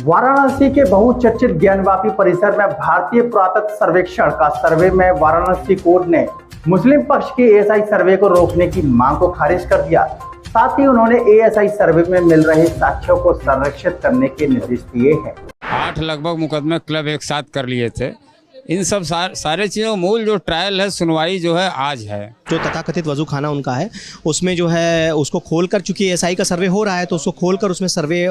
वाराणसी के बहुचर्चित ज्ञानवापी परिसर में भारतीय पुरातत्व सर्वेक्षण का सर्वे में वाराणसी कोर्ट ने मुस्लिम पक्ष के एएसआई सर्वे को रोकने की मांग को खारिज कर दिया। साथ ही उन्होंने एएसआई सर्वे में मिल रहे साक्ष्यों को संरक्षित करने के निर्देश दिए हैं। 8 लगभग मुकदमे क्लब एक साथ कर लिए थे। इन सब सारे चीज़ों मूल जो ट्रायल है, सुनवाई जो है आज है। जो तथाकथित वजू खाना उनका है उसमें जो है उसको खोलकर, चूंकि एएसआई का सर्वे हो रहा है तो उसको खोलकर उसमें सर्वे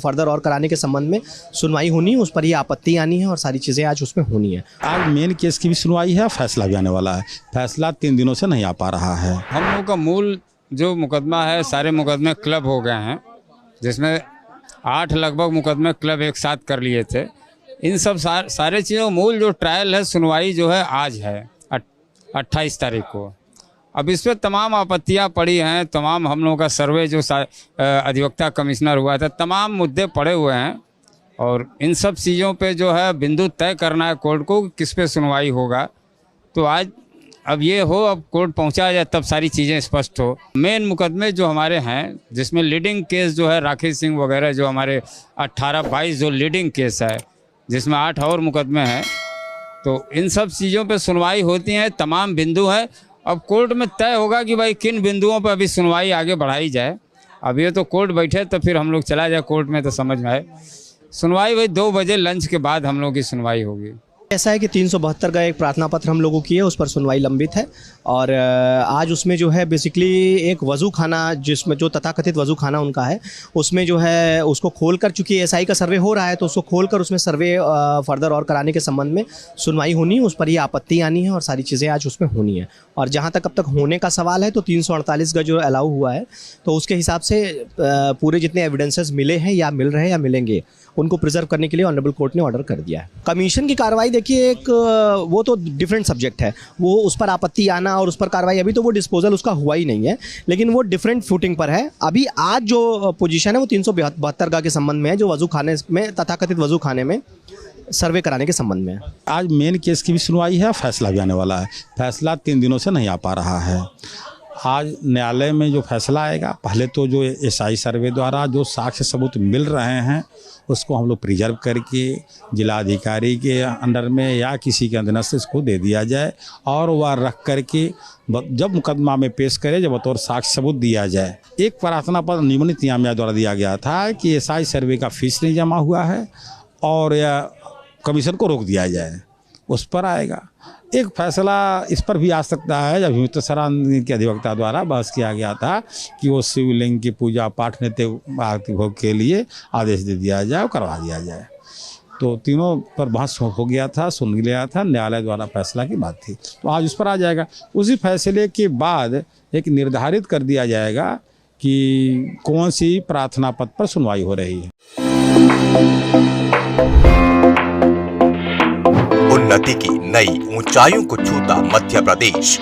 फर्दर और कराने के संबंध में सुनवाई होनी है। उस पर ये आपत्ति आनी है और सारी चीज़ें आज उसमें होनी है। आज मेन केस की भी सुनवाई है, फैसला भी आने वाला है। फैसला 3 दिनों से नहीं आ पा रहा है। हम लोग का मूल जो मुकदमा है, सारे मुकदमे क्लब हो गए हैं, जिसमें 8 लगभग मुकदमे क्लब एक साथ कर लिए थे। इन सब सारे चीज़ों मूल जो ट्रायल है, सुनवाई जो है आज है 28 तारीख को। अब इस पर तमाम आपत्तियां पड़ी हैं। तमाम हम लोगों का सर्वे जो अधिवक्ता कमिश्नर हुआ था, तमाम मुद्दे पड़े हुए हैं और इन सब चीज़ों पे जो है बिंदु तय करना है कोर्ट को, किस पे सुनवाई होगा। तो आज अब ये हो, अब कोर्ट पहुंचा जाए तब सारी चीज़ें स्पष्ट हो। मेन मुकदमे जो हमारे हैं, जिसमें लीडिंग केस जो है राकेश सिंह वगैरह, जो हमारे 18-22 जो लीडिंग केस है, जिसमें 8 और मुकदमे हैं, तो इन सब चीज़ों पे सुनवाई होती है। तमाम बिंदु हैं। अब कोर्ट में तय होगा कि भाई किन बिंदुओं पर अभी सुनवाई आगे बढ़ाई जाए। अब ये तो कोर्ट बैठे तो फिर हम लोग चला जाए कोर्ट में, तो समझ में आए। सुनवाई वही 2 बजे लंच के बाद हम लोग की सुनवाई होगी। ऐसा है कि 372 का एक प्रार्थना पत्र हम लोगों की है, उस पर सुनवाई लंबित है और आज उसमें जो है बेसिकली एक वजू खाना, जिसमें जो तथाकथित वजू खाना उनका है, उसमें जो है उसको खोलकर, चूंकि एएसआई का सर्वे हो रहा है तो उसको खोलकर उसमें सर्वे फर्दर और कराने के संबंध में सुनवाई होनी है। उस पर ये आपत्ति आनी है और सारी चीज़ें आज उसमें होनी है। और जहाँ तक अब तक होने का सवाल है तो 348 का जो अलाउ हुआ है, तो उसके हिसाब से पूरे जितने एविडेंसेस मिले हैं या मिल रहे हैं या मिलेंगे, उनको प्रिजर्व करने के लिए ऑनरेबल कोर्ट ने ऑर्डर कर दिया है। कमीशन की कार्रवाई देखिए, एक वो तो डिफरेंट सब्जेक्ट है, वो उस पर आपत्ति आना और उस पर कार्रवाई, अभी तो वो डिस्पोजल उसका हुआ ही नहीं है, लेकिन वो डिफरेंट फुटिंग पर है। अभी आज जो पोजीशन है वो 372 का के संबंध में है, जो वजू खाने में, तथाकथित वजू खाने में सर्वे कराने के संबंध में है। आज मेन केस की भी सुनवाई है, फैसला भी आने वाला है। फैसला 3 दिनों से नहीं आ पा रहा है। आज न्यायालय में जो फैसला आएगा, पहले तो जो एएसआई सर्वे द्वारा जो साक्ष्य सबूत मिल रहे हैं उसको हम लोग प्रिजर्व करके जिलाधिकारी के अंडर में या किसी के अंदर से इसको दे दिया जाए और वह रख करके जब मुकदमा में पेश करे, जब बतौर साक्ष्य सबूत दिया जाए। एक प्रार्थना पत्र निम्न इंतजामिया द्वारा दिया गया था कि एएसआई सर्वे का फीस नहीं जमा हुआ है और या कमीशन को रोक दिया जाए, उस पर आएगा। एक फैसला इस पर भी आ सकता है, जब हिमत सरान के अधिवक्ता द्वारा बहस किया गया था कि वो शिवलिंग की पूजा पाठ नित्य आरती भोग के लिए आदेश दे दिया जाए और करवा दिया जाए। तो तीनों पर बहस हो गया था, सुन लिया था, न्यायालय द्वारा फैसला की बात थी, तो आज उस पर आ जाएगा। उसी फैसले के बाद एक निर्धारित कर दिया जाएगा कि कौन सी प्रार्थना पत्र पर सुनवाई हो रही है। उन्नति की नई ऊंचाइयों को छूता मध्य प्रदेश।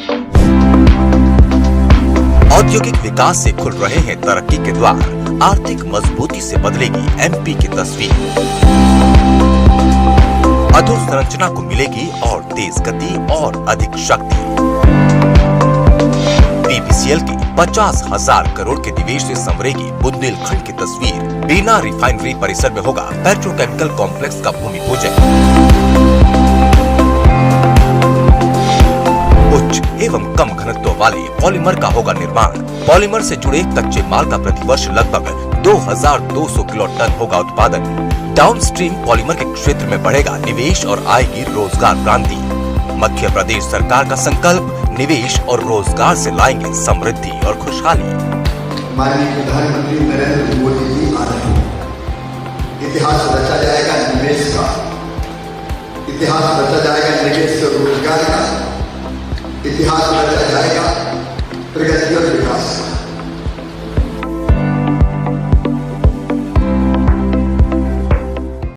औद्योगिक विकास से खुल रहे हैं तरक्की के द्वार। आर्थिक मजबूती से बदलेगी एमपी की तस्वीर। अधोसंरचना को मिलेगी और तेज गति और अधिक शक्ति। बीपीसीएल की 50,000 करोड़ के निवेश से संवरेगी बुंदेलखंड की तस्वीर। बीना रिफाइनरी परिसर में होगा पेट्रोकेमिकल कॉम्प्लेक्स का भूमि पूजन। उच्च एवं कम घनत्व वाले पॉलीमर का होगा निर्माण। पॉलीमर से जुड़े कच्चे माल का प्रतिवर्ष लगभग 2200 किलो टन होगा उत्पादन। डाउनस्ट्रीम पॉलीमर के क्षेत्र में बढ़ेगा निवेश और आएगी रोजगार क्रांति। मध्य प्रदेश सरकार का संकल्प, निवेश और रोजगार से लाएंगे समृद्धि और खुशहाली। माननीय प्रधानमंत्री नरेंद्र मोदी जी आ रहे हैं। इतिहास रचा जाएगा निवेश का, इतिहास रचा जाएगा निवेश